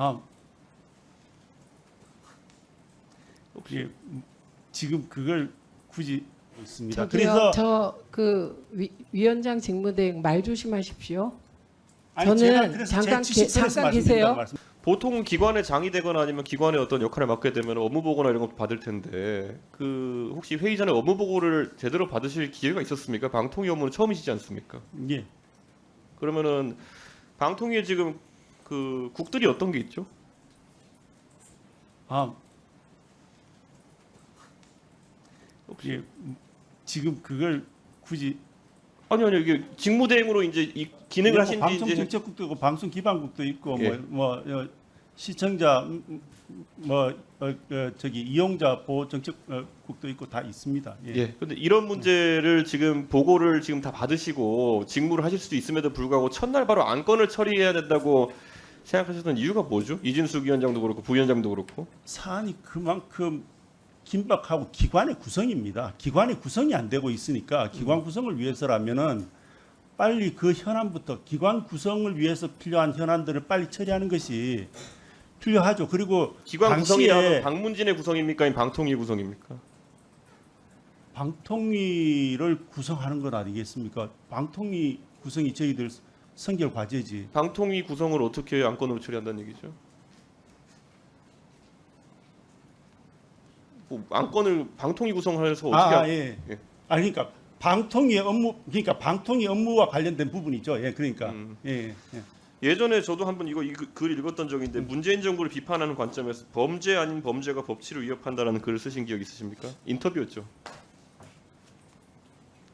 아, 혹시 지금 그걸 굳이 있습니다. 저기요, 저 위원장 직무대행 말 조심하십시오. 아니, 저는 제가 그래서 잠깐 제 취지에서 잠깐 말씀드린다고 계세요. 말씀. 보통 기관의 장이 되거나 아니면 기관의 어떤 역할을 맡게 되면 업무 보고나 이런 것도 받을 텐데 그 혹시 회의 전에 업무 보고를 제대로 받으실 기회가 있었습니까? 방통위 업무는 처음이시지 않습니까? 예. 그러면은 방통위에 지금 그 국들이 어떤 게 있죠? 아, 혹시 지금 그걸 굳이 아니요 이게 직무대행으로 이제 이 기능을 하신 뒤 이제 방송정책국도 있고 방송기반국도 있고 예. 시청자 저기 이용자 보호정책국도 있고 다 있습니다. 예. 예. 근데 이런 문제를 지금 보고를 지금 다 받으시고 직무를 하실 수도 있음에도 불구하고 첫날 바로 안건을 처리해야 된다고 생각하셨던 이유가 뭐죠? 이진숙 위원장도 그렇고 부위원장도 그렇고. 사안이 그만큼 긴박하고 기관의 구성입니다. 기관의 구성이 안 되고 있으니까 기관 구성을 위해서라면은 빨리 그 현안부터 기관 구성을 위해서 필요한 현안들을 빨리 처리하는 것이 필요하죠. 그리고 기관 구성이라면 당시에 방문진의 구성입니까? 아니면 방통위 구성입니까? 방통위를 구성하는 건 아니겠습니까? 방통위 구성이 저희들 선결 과제지. 방통위 구성을 어떻게 안건으로 처리한다는 얘기죠? 뭐 안건을 방통위 구성해서 어떻게 예. 예. 그러니까 방통위 업무, 그러니까 방통위 업무와 관련된 부분이죠. 예, 그러니까 예. 예전에 저도 한번 이거 글을 읽었던 적인데 문재인 정부를 비판하는 관점에서 범죄 아닌 범죄가 법치를 위협한다라는 글을 쓰신 기억 있으십니까? 인터뷰였죠.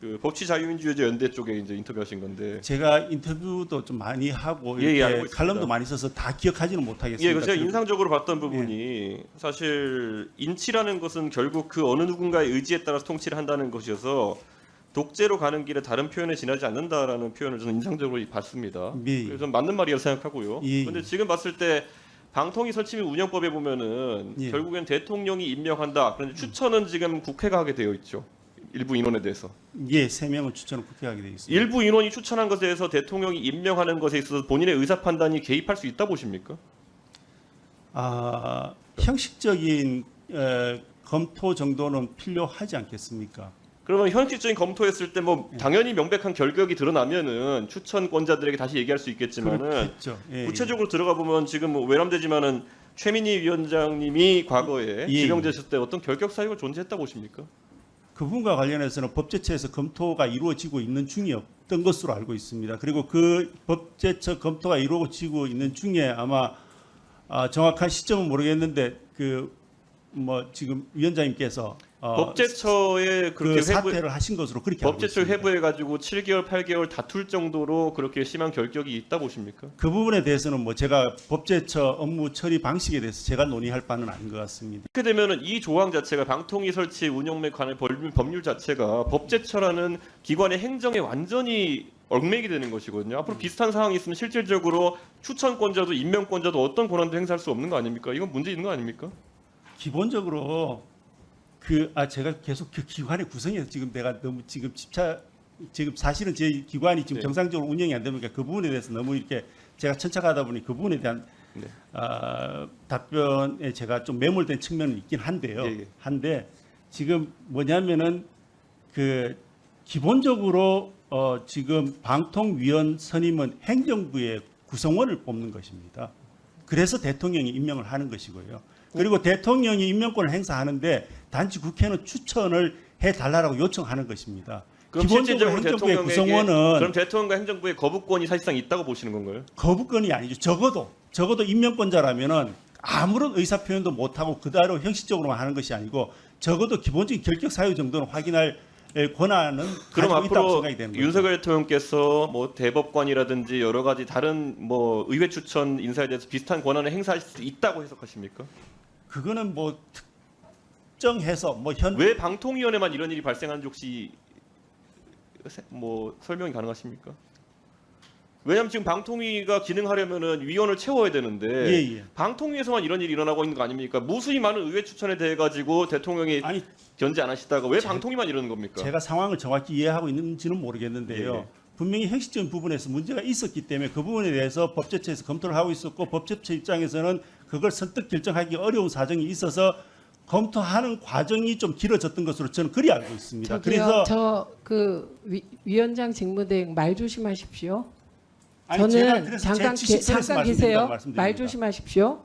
그 법치자유민주주의 연대 쪽에 이제 인터뷰하신 건데. 제가 인터뷰도 좀 많이 하고 예, 이렇게 알고 있습니다. 칼럼도 많이 써서 다 기억하지는 못하겠습니다. 예, 그 제가 그리고- 인상적으로 봤던 부분이 사실 인치라는 것은 결국 그 어느 누군가의 의지에 따라서 통치를 한다는 것이어서 독재로 가는 길에 다른 표현에 지나지 않는다라는 표현을 저는 인상적으로 봤습니다. 예. 그래서 맞는 말이라고 생각하고요. 예. 그런데 지금 봤을 때 방통위 설치 및 운영법에 보면은 예. 결국엔 대통령이 임명한다. 그런데 추천은 지금 국회가 하게 되어 있죠. 일부 인원에 대해서. 예, 3명은 추천을 국회하게 되어 있습니다. 일부 인원이 추천한 것에 대해서 대통령이 임명하는 것에 있어서 본인의 의사 판단이 개입할 수 있다 보십니까? 형식적인 검토 정도는 필요하지 않겠습니까? 그러면 현실적인 검토했을 때 뭐 당연히 명백한 결격이 드러나면은 추천권자들에게 다시 얘기할 수 있겠지만은 그렇겠죠. 예, 구체적으로 들어가 보면 지금 뭐 외람되지만은 최민희 위원장님이 과거에 예. 지명되셨을 때 어떤 결격 사유가 존재했다 보십니까? 그 부분과 관련해서는 법제처에서 검토가 이루어지고 있는 중이었던 것으로 알고 있습니다. 그리고 그 법제처 검토가 이루어지고 있는 중에 아마 정확한 시점은 모르겠는데 지금 위원장님께서 법제처에 그렇게 그 사퇴를 하신 것으로 그렇게 알고 법제처 있습니다. 회부해 가지고 7개월, 8개월 다툴 정도로 그렇게 심한 결격이 있다 보십니까? 그 부분에 대해서는 뭐 제가 법제처 업무 처리 방식에 대해서 제가 논의할 바는 아닌 것 같습니다. 그렇게 되면은 이 조항 자체가 방통위 설치 운영에 관한 법률 자체가 법제처라는 기관의 행정에 완전히 얽매이게 되는 것이거든요. 앞으로 비슷한 상황이 있으면 실질적으로 추천권자도 임명권자도 어떤 권한도 행사할 수 없는 거 아닙니까? 이건 문제 있는 거 아닙니까? 기본적으로 제가 계속 그 기관의 구성에서 지금 내가 너무 지금 사실은 제 기관이 지금 네. 정상적으로 운영이 안 되니까 그 부분에 대해서 너무 이렇게 제가 천착하다 보니 그 부분에 대한 네. 답변에 제가 좀 매몰된 측면은 있긴 한데요. 예. 한데 지금 뭐냐면은 그 기본적으로 지금 방통위원 선임은 행정부의 구성원을 뽑는 것입니다. 그래서 대통령이 임명을 하는 것이고요. 그리고 대통령이 임명권을 행사하는데 단지 국회는 추천을 해달라고 요청하는 것입니다. 그럼 기본적으로 실질적으로 행정부의 대통령에게 구성원은 그럼 대통령과 행정부의 거부권이 사실상 있다고 보시는 건가요? 거부권이 아니죠. 적어도 임명권자라면은 아무런 의사 표현도 못하고 그대로 형식적으로만 하는 것이 아니고 적어도 기본적인 결격 사유 정도는 확인할 권한은 그럼 가지고 있다고 앞으로 생각이 되는 거죠. 윤석열 대통령께서 뭐 대법관이라든지 여러 가지 다른 뭐 의회 추천 인사에 대해서 비슷한 권한을 행사할 수 있다고 해석하십니까? 그거는 뭐 특정해서 왜 방통위원회만 이런 일이 발생하는지 혹시 뭐 설명이 가능하십니까? 왜냐하면 지금 방통위가 기능하려면은 위원을 채워야 되는데 예. 방통위에서만 이런 일이 일어나고 있는 거 아닙니까? 무수히 많은 의회 추천에 대해 가지고 대통령이 아니 견제 안 하시다가 왜 방통위만 이러는 겁니까? 제가 상황을 정확히 이해하고 있는지는 모르겠는데요. 예. 분명히 형식적인 부분에서 문제가 있었기 때문에 그 부분에 대해서 법제처에서 검토를 하고 있었고 법제처 입장에서는 그걸 선뜻 결정하기 어려운 사정이 있어서 검토하는 과정이 좀 길어졌던 것으로 저는 그리 알고 있습니다. 저기요, 저그 위원장 직무대행 말 조심하십시오. 아니, 제가 저는 그래서 잠깐 제 지식선에서 계세요. 말씀드린다고 말씀드립니다. 말 조심하십시오.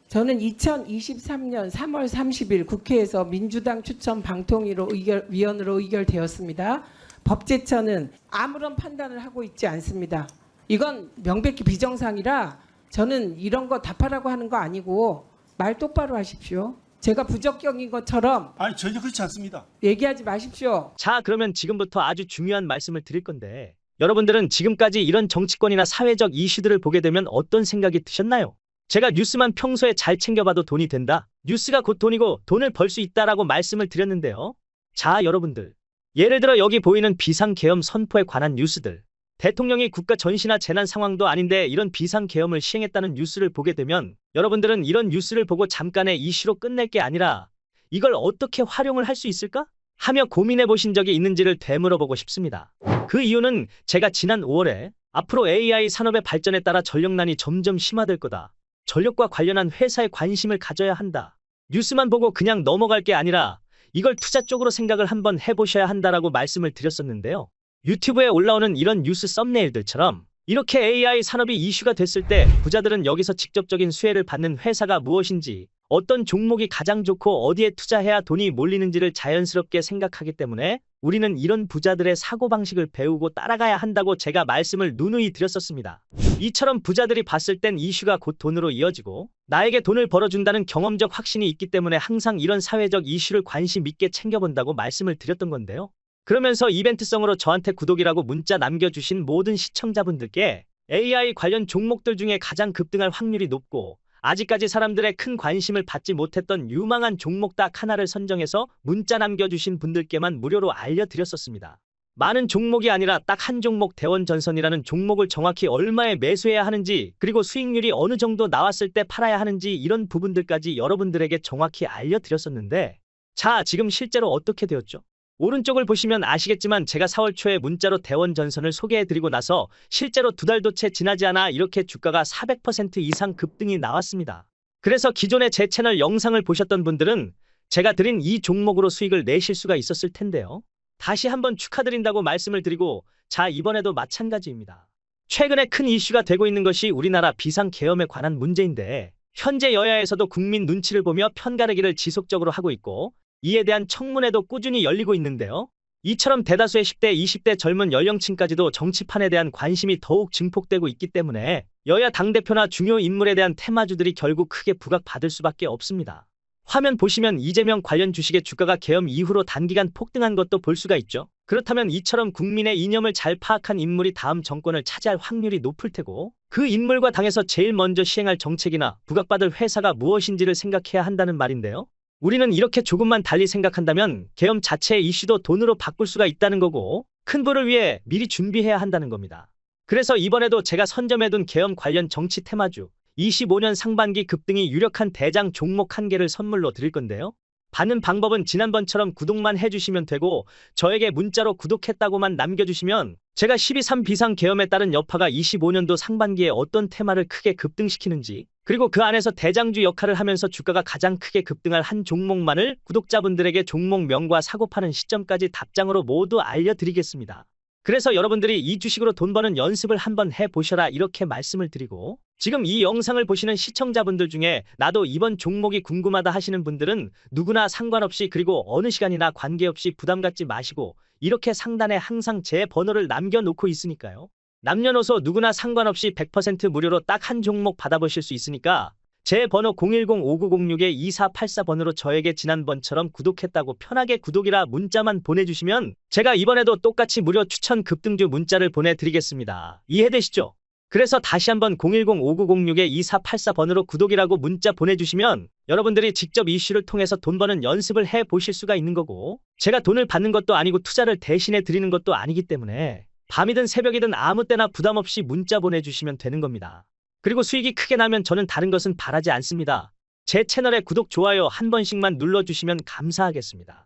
저는 2023년 3월 30일 국회에서 민주당 추천 방통위로 위원으로 의결되었습니다. 법제처는 아무런 판단을 하고 있지 않습니다. 이건 명백히 비정상이라 저는 이런 거 답하라고 하는 거 아니고 말 똑바로 하십시오. 제가 부적격인 것처럼 아니 전혀 그렇지 않습니다. 얘기하지 마십시오. 자, 그러면 지금부터 아주 중요한 말씀을 드릴 건데 여러분들은 지금까지 이런 정치권이나 사회적 이슈들을 보게 되면 어떤 생각이 드셨나요? 제가 뉴스만 평소에 잘 챙겨봐도 돈이 된다. 뉴스가 곧 돈이고 돈을 벌 수 있다라고 말씀을 드렸는데요. 자, 여러분들. 예를 들어 여기 보이는 비상계엄 선포에 관한 뉴스들. 대통령이 국가 전시나 재난 상황도 아닌데 이런 비상계엄을 시행했다는 뉴스를 보게 되면 여러분들은 이런 뉴스를 보고 잠깐의 이슈로 끝낼 게 아니라 이걸 어떻게 활용을 할 수 있을까? 하며 고민해 보신 적이 있는지를 되물어보고 싶습니다. 그 이유는 제가 지난 5월에 앞으로 AI 산업의 발전에 따라 전력난이 점점 심화될 거다. 전력과 관련한 회사에 관심을 가져야 한다. 뉴스만 보고 그냥 넘어갈 게 아니라 이걸 투자 쪽으로 생각을 한번 해보셔야 한다라고 말씀을 드렸었는데요. 유튜브에 올라오는 이런 뉴스 썸네일들처럼 이렇게 AI 산업이 이슈가 됐을 때 부자들은 여기서 직접적인 수혜를 받는 회사가 무엇인지, 어떤 종목이 가장 좋고 어디에 투자해야 돈이 몰리는지를 자연스럽게 생각하기 때문에 우리는 이런 부자들의 사고방식을 배우고 따라가야 한다고 제가 말씀을 누누이 드렸었습니다. 이처럼 부자들이 봤을 땐 이슈가 곧 돈으로 이어지고 나에게 돈을 벌어준다는 경험적 확신이 있기 때문에 항상 이런 사회적 이슈를 관심 있게 챙겨본다고 말씀을 드렸던 건데요. 그러면서 이벤트성으로 저한테 구독이라고 문자 남겨주신 모든 시청자분들께 AI 관련 종목들 중에 가장 급등할 확률이 높고 아직까지 사람들의 큰 관심을 받지 못했던 유망한 종목 딱 하나를 선정해서 문자 남겨주신 분들께만 무료로 알려드렸었습니다. 많은 종목이 아니라 딱 한 종목 대원전선이라는 종목을 정확히 얼마에 매수해야 하는지, 그리고 수익률이 어느 정도 나왔을 때 팔아야 하는지 이런 부분들까지 여러분들에게 정확히 알려드렸었는데, 자, 지금 실제로 어떻게 되었죠? 오른쪽을 보시면 아시겠지만 제가 4월 초에 문자로 대원전선을 소개해드리고 나서 실제로 2달도 채 지나지 않아 이렇게 주가가 400% 이상 급등이 나왔습니다. 그래서 기존에 제 채널 영상을 보셨던 분들은 제가 드린 이 종목으로 수익을 내실 수가 있었을 텐데요. 다시 한번 축하드린다고 말씀을 드리고, 자, 이번에도 마찬가지입니다. 최근에 큰 이슈가 되고 있는 것이 우리나라 비상계엄에 관한 문제인데 현재 여야에서도 국민 눈치를 보며 편가르기를 지속적으로 하고 있고 이에 대한 청문회도 꾸준히 열리고 있는데요. 이처럼 대다수의 10대, 20대 젊은 연령층까지도 정치판에 대한 관심이 더욱 증폭되고 있기 때문에 여야 당대표나 중요 인물에 대한 테마주들이 결국 크게 부각받을 수밖에 없습니다. 화면 보시면 이재명 관련 주식의 주가가 계엄 이후로 단기간 폭등한 것도 볼 수가 있죠. 그렇다면 이처럼 국민의 이념을 잘 파악한 인물이 다음 정권을 차지할 확률이 높을 테고 그 인물과 당에서 제일 먼저 시행할 정책이나 부각받을 회사가 무엇인지를 생각해야 한다는 말인데요. 우리는 이렇게 조금만 달리 생각한다면 계엄 자체의 이슈도 돈으로 바꿀 수가 있다는 거고 큰 부를 위해 미리 준비해야 한다는 겁니다. 그래서 이번에도 제가 선점해둔 계엄 관련 정치 테마주 25년 상반기 급등이 유력한 대장 종목 1개를 선물로 드릴 건데요. 받는 방법은 지난번처럼 구독만 해주시면 되고 저에게 문자로 구독했다고만 남겨주시면 제가 12.3 비상계엄에 따른 여파가 25년도 상반기에 어떤 테마를 크게 급등시키는지, 그리고 그 안에서 대장주 역할을 하면서 주가가 가장 크게 급등할 한 종목만을 구독자분들에게 종목명과 사고파는 시점까지 답장으로 모두 알려드리겠습니다. 그래서 여러분들이 이 주식으로 돈 버는 연습을 한번 해보셔라 이렇게 말씀을 드리고, 지금 이 영상을 보시는 시청자분들 중에 나도 이번 종목이 궁금하다 하시는 분들은 누구나 상관없이 그리고 어느 시간이나 관계없이 부담 갖지 마시고 이렇게 상단에 항상 제 번호를 남겨놓고 있으니까요. 남녀노소 누구나 상관없이 100% 무료로 딱 한 종목 받아보실 수 있으니까 제 번호 010-5906-2484번으로 저에게 지난번처럼 구독했다고 편하게 구독이라 문자만 보내주시면 제가 이번에도 똑같이 무료 추천 급등주 문자를 보내드리겠습니다. 이해되시죠? 그래서 다시 한번 010-5906-2484번으로 구독이라고 문자 보내주시면 여러분들이 직접 이슈를 통해서 돈 버는 연습을 해보실 수가 있는 거고, 제가 돈을 받는 것도 아니고 투자를 대신해 드리는 것도 아니기 때문에 밤이든 새벽이든 아무 때나 부담 없이 문자 보내주시면 되는 겁니다. 그리고 수익이 크게 나면 저는 다른 것은 바라지 않습니다. 제 채널에 구독, 좋아요 한 번씩만 눌러주시면 감사하겠습니다.